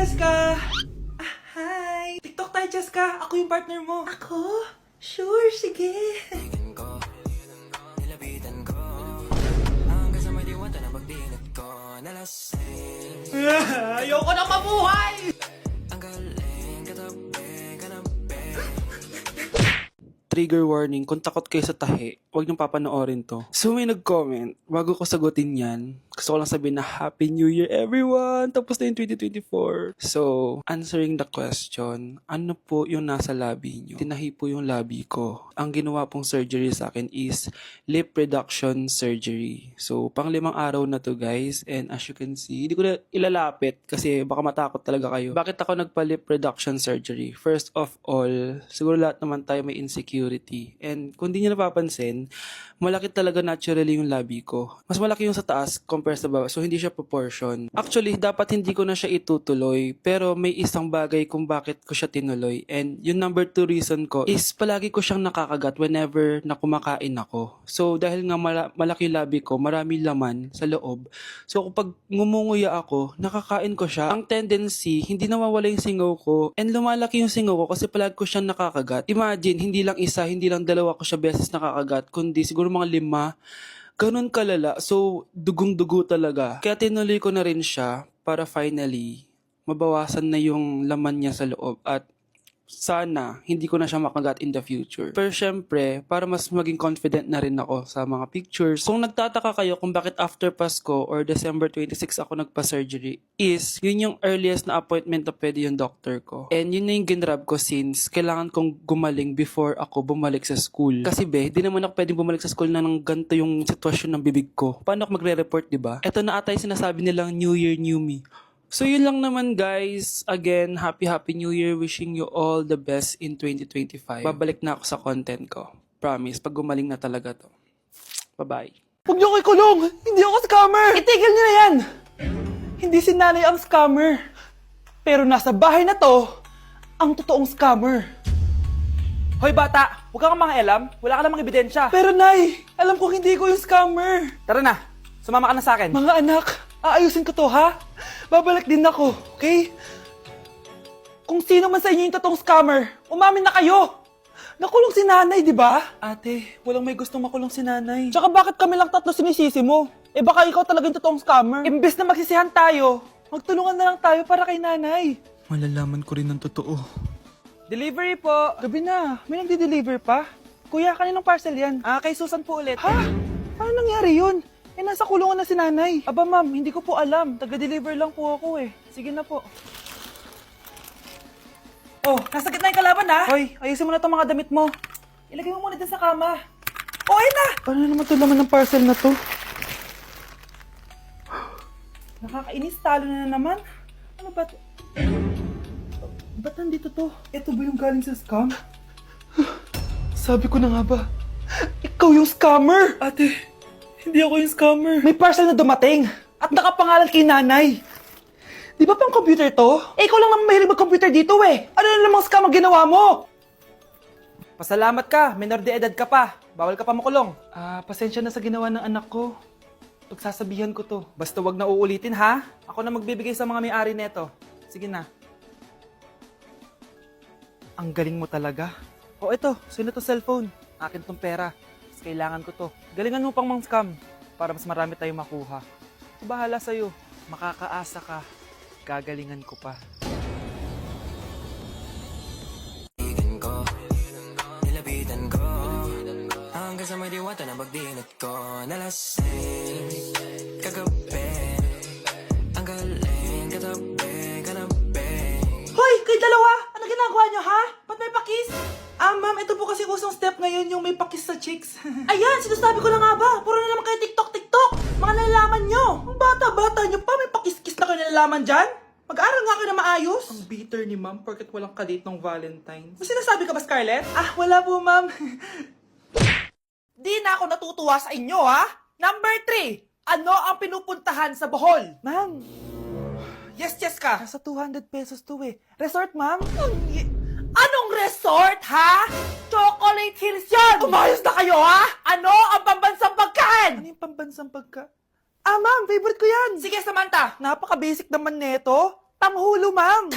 Jessica! Hi! TikTok tayo, Jessica! Ako yung partner mo! Ako? Sure, sige! Ayoko na mabuhay! Trigger warning, kung takot kayo sa tahi, huwag niyong papanoorin to. So may nag-comment, bago ko sagutin yan, gusto ko lang sabihin na Happy New Year everyone! Tapos na yung 2024. So, answering the question, ano po yung nasa labi niyo? Tinahi po yung labi ko. Ang ginawa pong surgery sa akin is lip reduction surgery. So, pang 5 araw na to guys, and as you can see, hindi ko na ilalapit kasi baka matakot talaga kayo. Bakit ako nagpa-lip reduction surgery? First of all, siguro lahat naman tayo may insecurity. And kung di nyo napapansin, malaki talaga naturally yung labi ko. Mas malaki yung sa taas compare sa baba. So, hindi siya proportion. Actually, dapat hindi ko na siya itutuloy. Pero may isang bagay kung bakit ko siya tinuloy. And yung number 2 reason ko is palagi ko siyang nakakagat whenever na kumakain ako. So, dahil nga malaki yung labi ko, marami laman sa loob. So, kapag ngumunguya ako, nakakain ko siya. Ang tendency, hindi nawawala yung singaw ko. And lumalaki yung singaw ko kasi palagi ko siyang nakakagat. Imagine, hindi lang isa, hindi lang dalawa ko siya beses nakakagat, kundi siguro mga 5. Ganun kalala. So, dugong-dugo talaga. Kaya tinuloy ko na rin siya para finally mabawasan na yung laman niya sa loob at sana hindi ko na siya makagat in the future. Pero syempre, para mas maging confident na rin ako sa mga pictures. Kung nagtataka kayo kung bakit after Pasko or December 26 ako nagpa-surgery, is yun yung earliest na appointment na pwede yung doctor ko. And yun na yung ginrab ko since kailangan kong gumaling before ako bumalik sa school. Kasi di naman ako pwedeng bumalik sa school na nang ganito yung sitwasyon ng bibig ko. Paano ako magre-report, diba? Ito na ata yung sinasabi nilang New Year, New Me. So yun lang naman guys. Again, Happy New Year. Wishing you all the best in 2025. Babalik na ako sa content ko. Promise, pag gumaling na talaga to. Bye-bye. Huwag niyo ko ikulong! Hindi ako scammer! Itigil niyo na yan! Hindi si nanay ang scammer. Pero nasa bahay na to, ang totoong scammer. Hoy bata, huwag kang mangialam. Wala ka namang ebidensya. Pero nay, alam ko hindi ko yung scammer. Tara na, sumama ka na sa akin. Mga anak, aayusin ko to ha? Babalik din ako, okay? Kung sino man sa inyo yung totoong scammer, umamin na kayo! Nakulong si nanay, di ba? Ate, walang may gustong makulong si nanay. Tsaka bakit kami lang tatlo sinisisi mo? Eh baka ikaw talaga yung totoong scammer. Imbes na magsisihan tayo, Magtulungan na lang tayo para kay nanay. malalaman ko rin ng totoo. Delivery po. Gabi na. May nagde-deliver pa? Kuya, kaninong parcel yan? Kay Susan po ulit. Ha? Paano nangyari yun? Eh, nasa kulungan na si nanay. Aba ma'am, hindi ko po alam. Taga-deliver lang po ako eh. Sige na po. Oh, nasa gitna yung kalaban ha? Hoy, ayusin mo na itong mga damit mo. Ilagay mo muna dyan sa kama. Oh, ayun na! Paano naman ito laman ng parcel na to? Nakakainis, talo na naman. Ano ba ito? Ba't nandito to? Ito ba yung galing sa scam? Sabi ko na nga ba? Ikaw yung scammer! Ate, hindi ako yung scammer. May parcel na dumating at nakapangalan kay nanay. Di ba pang computer to? Eh, ikaw lang naman mahilig mag-computer dito eh. Ano na namang scam ang ginawa mo? Pasalamat ka, menor de edad ka pa. Bawal ka pa makulong. Pasensya na sa ginawa ng anak ko. Pagsasabihan ko to. Basta wag na uulitin ha. Ako na magbibigay sa mga may-ari neto. Sige na. Ang galing mo talaga. Oh, ito. Sino to cellphone? Akin tong pera. Mas kailangan ko to. Galingan mo pang mang scam para mas marami tayong makuha. Bahala sa'yo. Makakaasa ka. Gagalingan ko pa. Nilapitan ko hanggang sa may diwata na pagdinat ko. Nalasing kagabi, ang galing katabi. Hoy! Kayo dalawa! Ano ginagawa nyo ha? Ba't may pakis? Ma'am, ito po kasi usong step ngayon yung may pakis sa chicks. Ayan! Sinasabi ko na nga ba? Puro na naman kayo TikTok! Mga nalalaman nyo! Ang bata-bata nyo pa, may pakis-kis na kayo nalalaman dyan? Mag-aaral nga kayo na maayos. Ang bitter ni ma'am porket walang kalit ng Valentine's. May sinasabi ka ba, Scarlett? Wala po, ma'am. Di na ako natutuwa sa inyo, ha? Number 3, ano ang pinupuntahan sa Bohol? Ma'am, Yes, Cheska. nasa 200 pesos to eh. Resort, ma'am? Anong resort, ha? Chocolate Hills yun! Umayos na kayo, ha? Ano ang pambansang pagkain? Ano yung pambansang pagka... ma'am, favorite ko yan. Sige, Samantha. Napaka-basic naman neto. Tanghulo, ma'am!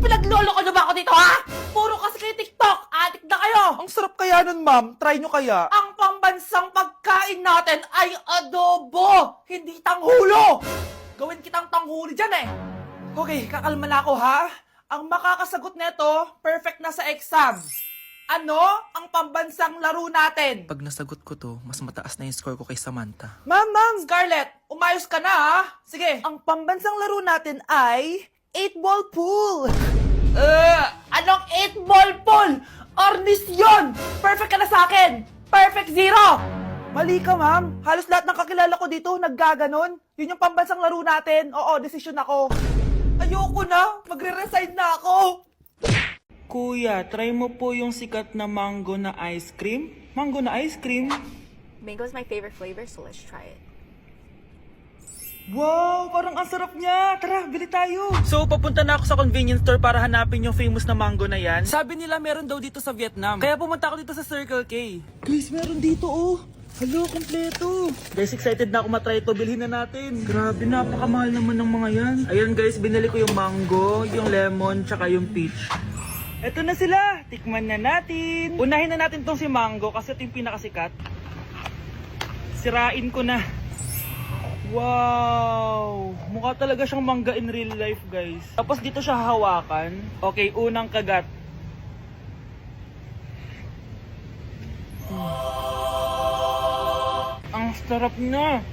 Pinaglolo ko na ba ako dito, ha? Puro kasi kayo TikTok! Adik na kayo! Ang sarap kaya nun, ma'am. Try nyo kaya. Ang pambansang pagkain natin ay adobo! Hindi tanghulo! Gawin kitang tanghuli dyan, eh! Okay, kakalma na ako, ha? Ang makakasagot neto, perfect na sa exam. Ano ang pambansang laro natin? Pag nasagot ko to, mas mataas na yung score ko kay Samantha. Ma'am! Scarlett, umayos ka na, ha? Sige, ang pambansang laro natin ay 8-ball pool. Anong 8-ball pool? Ornis yun! Perfect ka na sa akin! Perfect zero! Mali ka, ma'am. Halos lahat ng kakilala ko dito naggaganon. Yun yung pambansang laro natin. Oo, desisyon ako. Ayoko na. Magre-resign na ako. Kuya, try mo po yung sikat na mango na ice cream. Mango na ice cream? Mango is my favorite flavor, so let's try it. Wow, parang ang sarap niya. Tara, bili tayo. So, papunta na ako sa convenience store para hanapin yung famous na mango na yan. Sabi nila meron daw dito sa Vietnam. Kaya pumunta ako dito sa Circle K. Guys, meron dito oh. Hello, kompleto. Guys, excited na ako matry ito. Bilhin na natin. Grabe, napakamahal naman ng mga yan. Ayan guys, binili ko yung mango, yung lemon, tsaka yung peach. Eto na sila. Tikman na natin. Unahin na natin tong si mango kasi ito yung pinakasikat. Sirain ko na. Wow! Mukha talaga siyang mangga in real life, guys. Tapos dito siya hahawakan. Okay, unang kagat. Ang sarap na.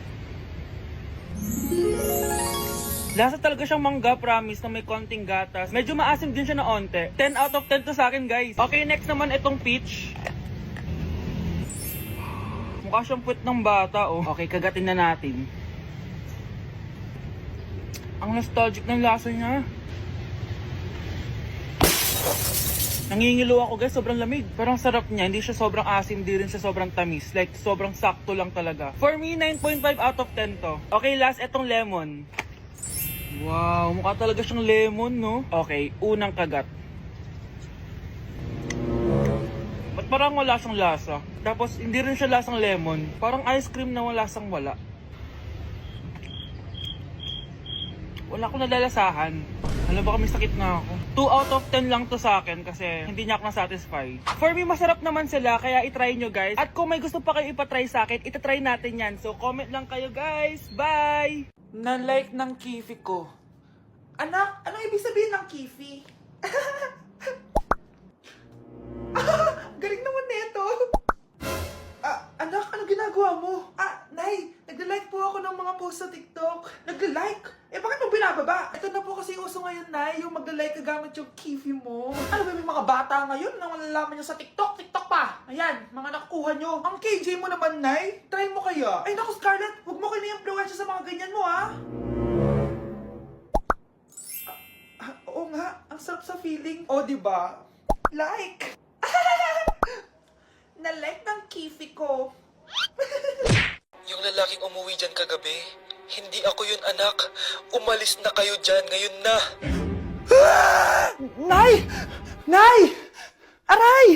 Lasa talaga siyang mangga, promise, na may konting gatas. Medyo maasim din siya na onte. 10 out of 10 to sa akin, guys. Okay, next naman itong peach. Mukha siyang puwet ng bata, oh. Okay, kagatin na natin. Ang nostalgic ng lasa niya. Nangingilo ako, guys. Sobrang lamig. Parang sarap niya. Hindi siya sobrang asim, di rin siya sobrang tamis. Like, sobrang sakto lang talaga. For me, 9.5 out of 10 to. Okay, last, etong lemon. Wow, mukha talaga siyang lemon, no? Okay, unang kagat. Ba't parang wala siyang lasa? Tapos, hindi rin siya lasang lemon. Parang ice cream na wala lasang wala. Wala akong nalalasahan. Alam ba kami sakit na ako. 2 out of 10 lang to sa akin kasi hindi niya ako na-satisfy. For me, masarap naman sila kaya itry nyo guys. At kung may gusto pa kayo ipatry sa akin, itatry natin yan. So comment lang kayo guys. Bye! Na-like ng kifi ko. Anak, anong ibig sabihin ng kifi? Galing naman nito. Anak, ano ginagawa mo? Nay, nagla-like po ako ng mga post sa TikTok. Nagla-like? Bakit mo binababa? Ito na po kasi uso ngayon, Nay, yung magla-like ka gamit yung kifi mo. Ano ba, may mga bata ngayon na malalaman nyo sa TikTok? TikTok pa! Ayan, mga nakukuha nyo. Ang KJ mo naman, Nay. Try mo kaya. Ay, naku, Scarlett, huwag mo kayo na-influensya sa mga ganyan mo, ha? Oo nga, ang sarap sa feeling. O, diba? Like! Na-like ng kifi ko. Yung lalaking umuwi dyan kagabi, hindi ako yun anak. Umalis na kayo dyan ngayon na. Nay! Nay! Aray!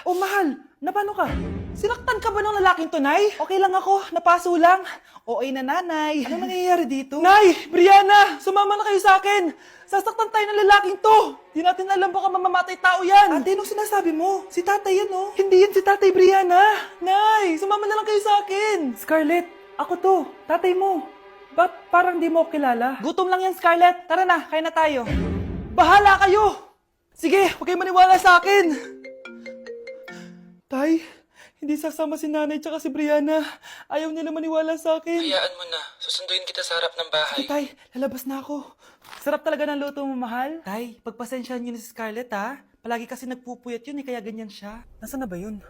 Mahal, napano ka? Sinaktan ka ba ng lalaking to, Nay? Okay lang ako, napaso lang. Okay na, nanay. Ano nangyayari dito? Nay! Brianna! Sumama na kayo sa akin! Sasaktan tayo ng lalaking to! Di natin alam baka mamamatay tao yan! Ate, anong sinasabi mo? Si tatay yan, oh. Hindi yan si tatay, Brianna! Nay! Sumama na lang kayo sa akin! Scarlett, ako to. Tatay mo. Ba't parang di mo ako kilala? Gutom lang yan, Scarlett. Tara na, kain na tayo. Bahala kayo! Sige, huwag kayo maniwala sa akin! Tay, hindi sasama si nanay tsaka si Brianna. Ayaw nila maniwala sa akin. Hayaan mo na. Susunduin kita sa harap ng bahay. Sige, Tay, lalabas na ako. Sarap talaga ng luto mo, mahal. Tay, pagpasensyahan niyo na si Scarlett, ha? Palagi kasi nagpupuyat yun, kaya ganyan siya. Nasaan na ba yun?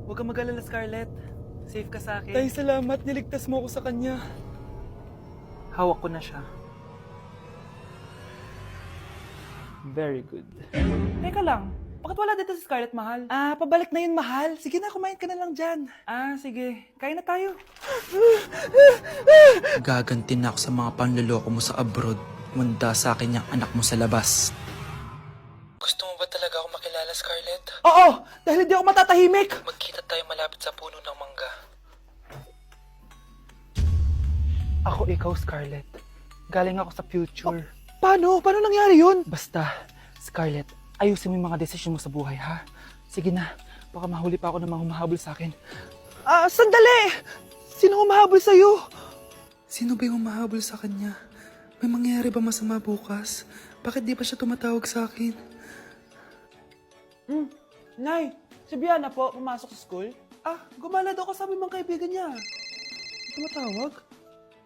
Huwag kang mag-alala, Scarlett. Safe ka sa akin. Tay, salamat. Niligtas mo ako sa kanya. Hawak ko na siya. Very good. Teka lang, bakit wala dito si Scarlett, mahal? Pabalik na yun, mahal. Sige na, kumain ka na lang dyan. Sige. Kain na tayo. Gaganti na ako sa mga panluloko mo sa abroad. Munda sa akin yung anak mo sa labas. Gusto mo ba talaga ako makilala, Scarlett? Oo, dahil hindi ako matatahimik. Magkita tayo malapit sa puno ng mangga. Ako ikaw, Scarlett. Galing ako sa future. Paano? Paano nangyari yun? Basta, Scarlett, ayusin mo yung mga desisyon mo sa buhay, ha? Sige na, baka mahuli pa ako ng mga humahabol sa akin. Sandali! Sino humahabol sa'yo? Sino ba yung humahabol sa kanya? May mangyayari ba masama bukas? Bakit di pa siya tumatawag sa akin? Nay, si Biana po, pumasok sa school? Gumala daw kasama yung mga kaibigan niya. Tumatawag?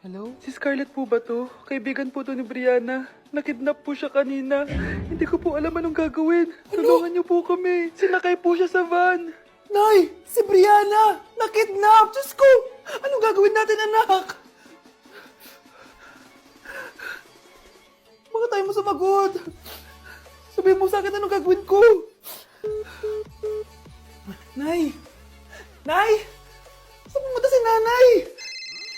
Hello? Si Scarlett po ba to? Kaibigan po to ni Brianna. Nakidnap po siya kanina. Hindi ko po alam anong gagawin. Tulungan niyo po kami. Sinakay po siya sa van. Nay! Si Brianna! Nakidnap! Diyos ko! Anong gagawin natin, anak? Bakit tayo mo sumagot? Sabihin mo sa akin anong gagawin ko. Nay! Nay! Saan pumunta si nanay?